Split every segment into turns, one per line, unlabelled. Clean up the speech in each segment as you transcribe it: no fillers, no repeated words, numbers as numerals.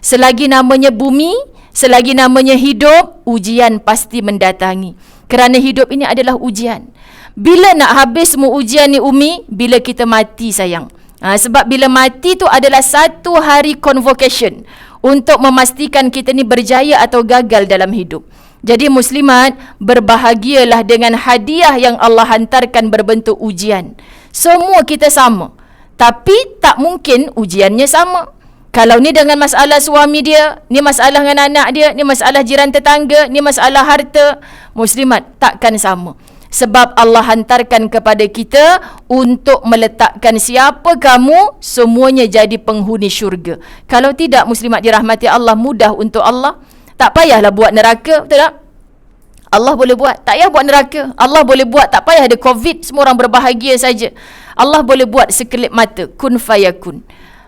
Selagi namanya bumi, selagi namanya hidup, ujian pasti mendatangi. Kerana hidup ini adalah ujian. Bila nak habis semua ujian ni Umi? Bila kita mati sayang. Sebab bila mati tu adalah satu hari convocation untuk memastikan kita ni berjaya atau gagal dalam hidup. Jadi muslimat, berbahagialah dengan hadiah yang Allah hantarkan berbentuk ujian. Semua kita sama, tapi tak mungkin ujiannya sama. Kalau ni dengan masalah suami dia, ni masalah dengan anak dia, ni masalah jiran tetangga, ni masalah harta, muslimat takkan sama. Sebab Allah hantarkan kepada kita untuk meletakkan siapa kamu, semuanya jadi penghuni syurga. Kalau tidak, muslimat dirahmati Allah, mudah untuk Allah. Tak payahlah buat neraka, betul tak? Allah boleh buat, tak payah buat neraka. Allah boleh buat, tak payah ada COVID, semua orang berbahagia saja. Allah boleh buat sekelip mata, kun fayakun.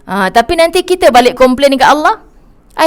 Tapi nanti kita balik komplain kat Allah.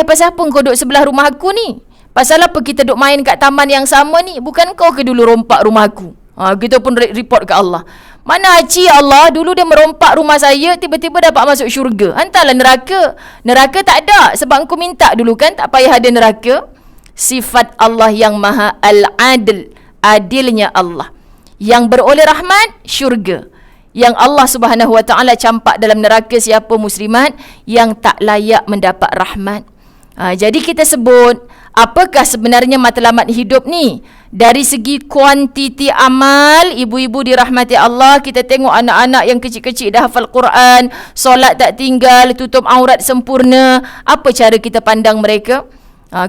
Pasal apa kau duduk sebelah rumah aku ni? Pasal apa kita duduk main kat taman yang sama ni? Bukan kau ke dulu rompak rumah aku? Kita pun report kat Allah. Mana Aci Allah, dulu dia merompak rumah saya, tiba-tiba dapat masuk syurga. Hantarlah neraka. Neraka tak ada, sebab engkau minta dulu kan, tak payah ada neraka. Sifat Allah yang maha al-adil, adilnya Allah. Yang beroleh rahmat, syurga. Yang Allah Subhanahu Wa Taala campak dalam neraka siapa muslimat yang tak layak mendapat rahmat. Jadi kita sebut, apakah sebenarnya matlamat hidup ni? Dari segi kuantiti amal, ibu-ibu dirahmati Allah, kita tengok anak-anak yang kecil-kecil dah hafal Quran, solat tak tinggal, tutup aurat sempurna. Apa cara kita pandang mereka?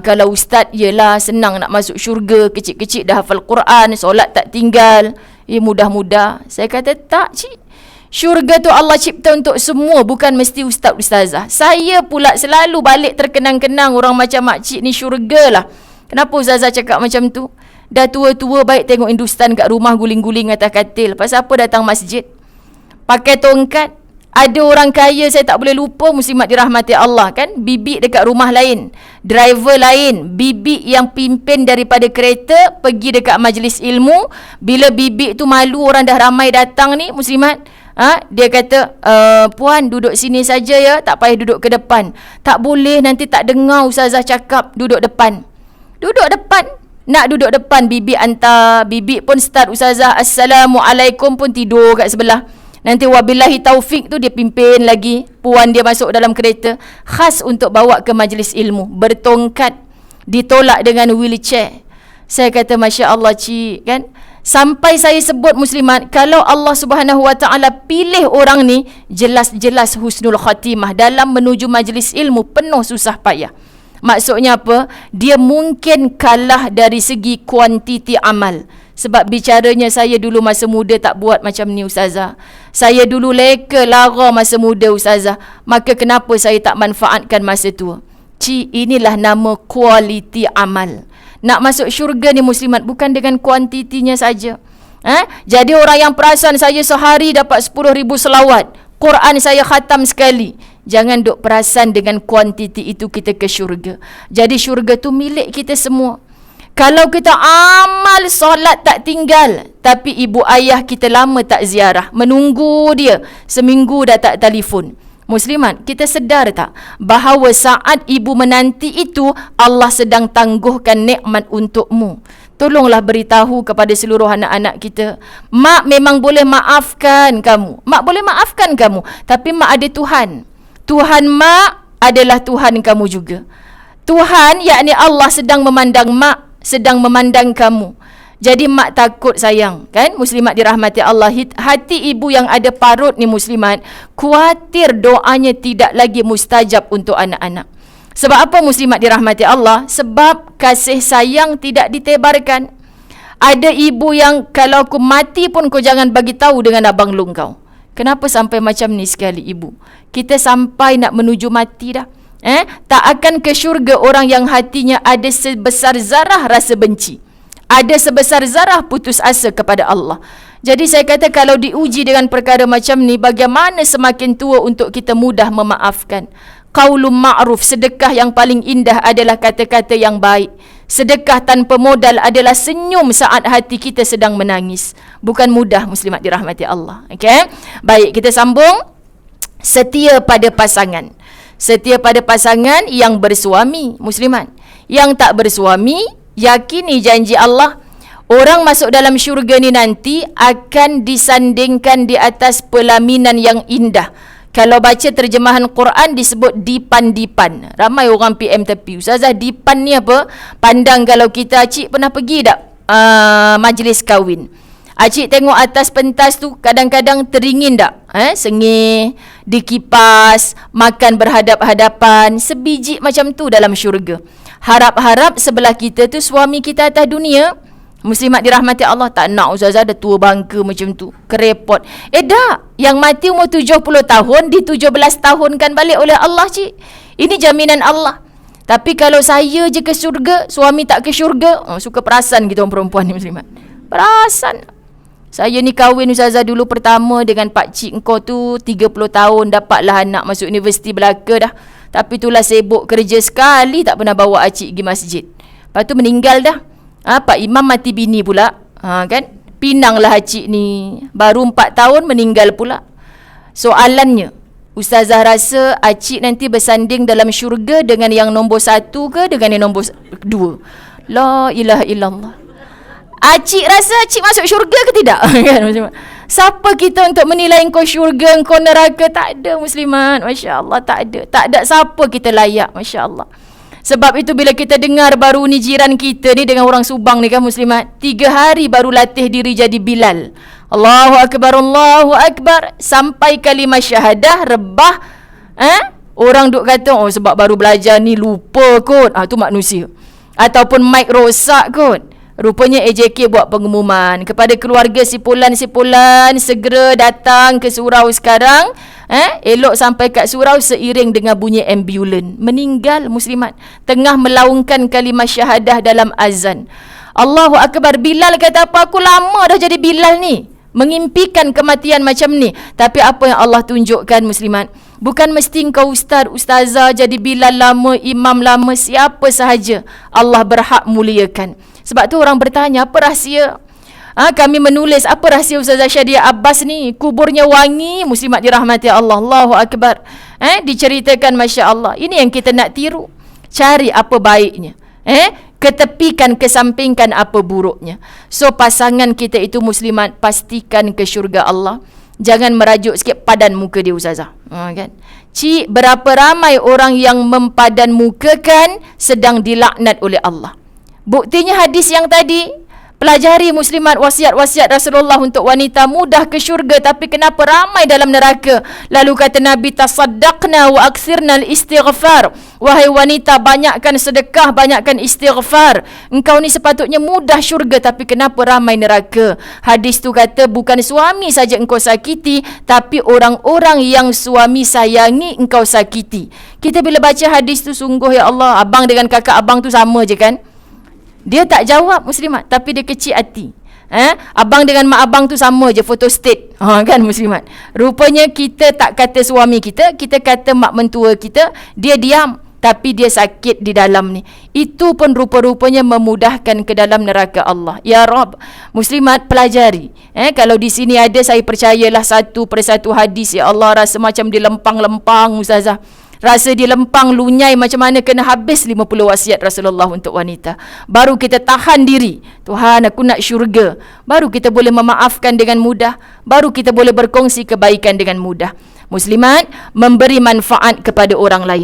Kalau ustaz, yelah senang nak masuk syurga, kecil-kecil dah hafal Quran, solat tak tinggal, mudah-mudah. Saya kata tak cik, syurga tu Allah cipta untuk semua, bukan mesti ustaz-ustazah. Saya pula selalu balik terkenang-kenang orang macam makcik ni syurga lah. Kenapa ustazah cakap macam tu? Dah tua-tua baik tengok Hindustan kat rumah guling-guling atas katil. Pasal apa datang masjid? Pakai tongkat. Ada orang kaya saya tak boleh lupa, muslimat dirahmati Allah kan. Bibik dekat rumah lain, driver lain, bibik yang pimpin daripada kereta pergi dekat majlis ilmu. Bila bibik tu malu orang dah ramai datang ni muslimat, dia kata, puan duduk sini saja ya, tak payah duduk ke depan. Tak boleh, nanti tak dengar ustazah cakap, duduk depan. Duduk depan. Nak duduk depan, bibik hantar. Bibik pun start ustazah Assalamualaikum pun tidur kat sebelah. Nanti wabillahi taufik tu dia pimpin lagi. Puan dia masuk dalam kereta khas untuk bawa ke majlis ilmu, bertongkat, ditolak dengan wheelchair. Saya kata Masya Allah cik kan. Sampai saya sebut muslimat, kalau Allah Subhanahu Wa Taala pilih orang ni, jelas-jelas husnul khatimah dalam menuju majlis ilmu, penuh susah payah. Maksudnya apa? Dia mungkin kalah dari segi kuantiti amal. Sebab bicaranya saya dulu masa muda tak buat macam ni ustazah. Saya dulu leka lara masa muda ustazah. Maka kenapa saya tak manfaatkan masa tua? Inilah nama kualiti amal. Nak masuk syurga ni muslimat bukan dengan kuantitinya saja. Jadi orang yang perasan saya sehari dapat 10,000 selawat, Quran saya khatam sekali. Jangan duk perasan dengan kuantiti itu kita ke syurga. Jadi syurga tu milik kita semua. Kalau kita amal solat tak tinggal, tapi ibu ayah kita lama tak ziarah, menunggu dia, seminggu dah tak telefon. Muslimat, kita sedar tak bahawa saat ibu menanti itu Allah sedang tangguhkan nikmat untukmu. Tolonglah beritahu kepada seluruh anak-anak kita, mak memang boleh maafkan kamu, mak boleh maafkan kamu, tapi mak ada Tuhan. Tuhan mak adalah Tuhan kamu juga. Tuhan yakni Allah sedang memandang mak, sedang memandang kamu. Jadi mak takut sayang kan, muslimat dirahmati Allah. Hati ibu yang ada parut ni muslimat, khawatir doanya tidak lagi mustajab untuk anak-anak. Sebab apa muslimat dirahmati Allah? Sebab kasih sayang tidak ditebarkan. Ada ibu yang kalau aku mati pun kau jangan bagi tahu dengan abang long kau. Kenapa sampai macam ni sekali ibu? Kita sampai nak menuju mati dah. Tak akan ke syurga orang yang hatinya ada sebesar zarah rasa benci, ada sebesar zarah putus asa kepada Allah. Jadi saya kata kalau diuji dengan perkara macam ni, bagaimana semakin tua untuk kita mudah memaafkan. Qaulun ma'ruf, sedekah yang paling indah adalah kata-kata yang baik. Sedekah tanpa modal adalah senyum saat hati kita sedang menangis. Bukan mudah muslimat dirahmati Allah. Okey. Baik, kita sambung. Setia pada pasangan. setia pada pasangan yang bersuami. Muslimat, yang tak bersuami, yakini janji Allah, orang masuk dalam syurga ni nanti akan disandingkan di atas pelaminan yang indah. Kalau baca terjemahan Quran disebut dipan-dipan. Ramai orang PM tepi, Ustazah, dipan ni apa? Pandang kalau kita, Cik pernah pergi tak majlis kahwin? Cik tengok atas pentas tu kadang-kadang teringin tak? Sengih, dikipas, makan berhadap-hadapan. Sebiji macam tu dalam syurga. Harap-harap sebelah kita tu suami kita atas dunia. Muslimat dirahmati Allah, tak nak Ustazah ada tua bangka macam tu, kerepot. Tak, yang mati umur 70 tahun di 17 tahunkan balik oleh Allah, Cik. Ini jaminan Allah. Tapi kalau saya je ke syurga, suami tak ke syurga, suka perasan kita orang perempuan ni, Muslimat. Perasan. Saya ni kahwin Ustazah dulu pertama dengan pak cik engkau tu 30 tahun, dapatlah anak masuk universiti Melaka dah. Tapi itulah sibuk kerja sekali, tak pernah bawa acik pergi masjid. Lepas tu meninggal dah. Pak Imam mati bini pula. Kan? Pinanglah acik ni. Baru 4 tahun meninggal pula. Soalannya, Ustazah rasa acik nanti bersanding dalam syurga dengan yang nombor 1 ke dengan yang nombor 2? La ilaha illallah. Acik rasa acik masuk syurga ke tidak? Siapa kita untuk menilai engkau syurga, engkau neraka? Tak ada, Muslimat. Masya Allah, tak ada. Tak ada siapa kita layak. Masya Allah. Sebab itu bila kita dengar baru ni jiran kita ni dengan orang Subang ni kan, Muslimat, 3 hari baru latih diri jadi Bilal. Allahu Akbar, Allahu Akbar, sampai kalimah syahadah rebah. Orang duk kata, sebab baru belajar ni lupa kot. Tu manusia. Ataupun mic rosak kot. Rupanya AJK buat pengumuman kepada keluarga sipulan-sipulan, segera datang ke surau sekarang. Elok sampai kat surau seiring dengan bunyi ambulan. Meninggal, Muslimat, tengah melaungkan kalimah syahadah dalam azan. Allahu Akbar. Bilal kata apa? Aku lama dah jadi Bilal ni, mengimpikan kematian macam ni. Tapi apa yang Allah tunjukkan, Muslimat, bukan mesti kau ustaz, ustazah jadi Bilal lama, imam lama, siapa sahaja Allah berhak muliakan. Sebab tu orang bertanya, apa rahsia? Kami menulis, apa rahsia Ustazah Syadia Abbas ni? Kuburnya wangi, Muslimat dirahmati Allah. Allahu Akbar. Diceritakan, Masya Allah. Ini yang kita nak tiru. Cari apa baiknya. Ketepikan, kesampingkan apa buruknya. So, pasangan kita itu, Muslimat, pastikan ke syurga Allah. Jangan merajuk sikit padan muka dia, Ustazah. Kan? Cik, berapa ramai orang yang mempadan mukakan sedang dilaknat oleh Allah. Buktinya hadis yang tadi. Pelajari, Muslimat, wasiat-wasiat Rasulullah untuk wanita mudah ke syurga, tapi kenapa ramai dalam neraka? Lalu kata Nabi, tasaddaqna wa aktsirna al-istighfar. Wahai wanita, banyakkan sedekah, banyakkan istighfar. Engkau ni sepatutnya mudah syurga, tapi kenapa ramai neraka? Hadis tu kata bukan suami saja engkau sakiti, tapi orang-orang yang suami sayangi engkau sakiti. Kita bila baca hadis tu, sungguh ya Allah, abang dengan kakak abang tu sama je kan? Dia tak jawab, Muslimat, tapi dia kecil hati. Abang dengan mak abang tu sama je, foto state. Kan, Muslimat? Rupanya kita tak kata suami kita, kita kata mak mentua kita, dia diam, tapi dia sakit di dalam ni. Itu pun rupa-rupanya memudahkan ke dalam neraka Allah. Ya Rab, Muslimat, pelajari. Kalau di sini ada, saya percayalah satu persatu hadis, ya Allah, rasa macam dilempang-lempang, Ustazah. Rasa dilempang, lunyai macam mana kena habis 50 wasiat Rasulullah untuk wanita. Baru kita tahan diri. Tuhan, aku nak syurga. Baru kita boleh memaafkan dengan mudah. Baru kita boleh berkongsi kebaikan dengan mudah. Muslimat, memberi manfaat kepada orang lain.